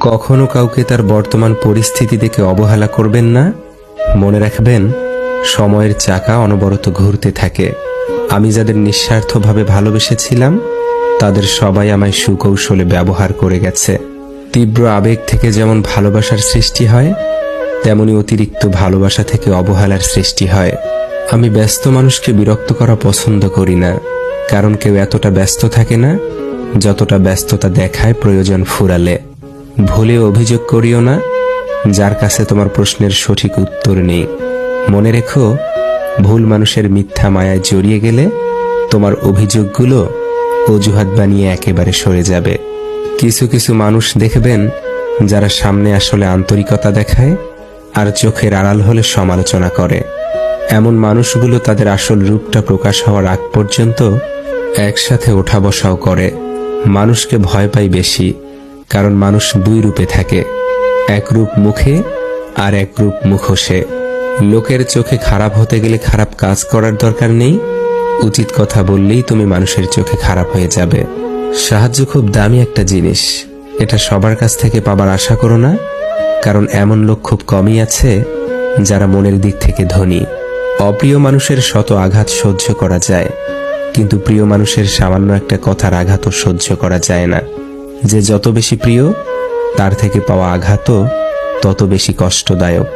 কখনো কাউকে তার বর্তমান পরিস্থিতি দেখে অবহেলা করবেন না। মনে রাখবেন, সময়ের চাকা অনবরত ঘুরতে থাকে। আমি যাদের নিঃস্বার্থভাবে ভালোবেসেছিলাম তাদের সবাই আমায় সুকৌশলে ব্যবহার করে গেছে। তীব্র আবেগ থেকে যেমন ভালোবাসার সৃষ্টি হয়, তেমনি অতিরিক্ত ভালোবাসা থেকে অবহেলার সৃষ্টি হয়। আমি ব্যস্ত মানুষকে বিরক্ত করা পছন্দ করি না, কারণ কেউ এতটা ব্যস্ত থাকে না যতটা ব্যস্ততা দেখায় প্রয়োজন ফুরালে। ভুলে অভিযোগ করিও না যার কাছে তোমার প্রশ্নের সঠিক উত্তর নেই। মনে রেখো, ভুল মানুষের মিথ্যা মায়ায় জড়িয়ে গেলে তোমার অভিযোগগুলো অজুহাত বানিয়ে একেবারে সরে যাবে। কিছু কিছু মানুষ দেখবেন যারা সামনে আসলে আন্তরিকতা দেখায় আর চোখের আড়াল হলে সমালোচনা করে। এমন মানুষগুলো তাদের আসল রূপটা প্রকাশ হওয়ার আগ পর্যন্ত একসাথে ওঠা বসাও করে। মানুষকে ভয় পাই বেশি, কারণ মানুষ দুই রূপে থাকে, এক রূপ মুখে আর এক রূপ মুখোশে। লোকের চোখে খারাপ হতে গেলে খারাপ কাজ করার দরকার নেই, উচিত কথা বললেই তুমি মানুষের চোখে খারাপ হয়ে যাবে। সাহায্য খুব দামি একটা জিনিস, এটা সবার কাছ থেকে পাবার আশা করো না, কারণ এমন লোক খুব কমই আছে যারা মনের দিক থেকে ধনী। অপ্রিয় মানুষের শত আঘাত সহ্য করা যায়, কিন্তু প্রিয় মানুষের সামান্য একটা কথার আঘাতও সহ্য করা যায় না। যে যত বেশি প্রিয়, তার থেকে পাওয়া আঘাতও তত বেশি কষ্টদায়ক।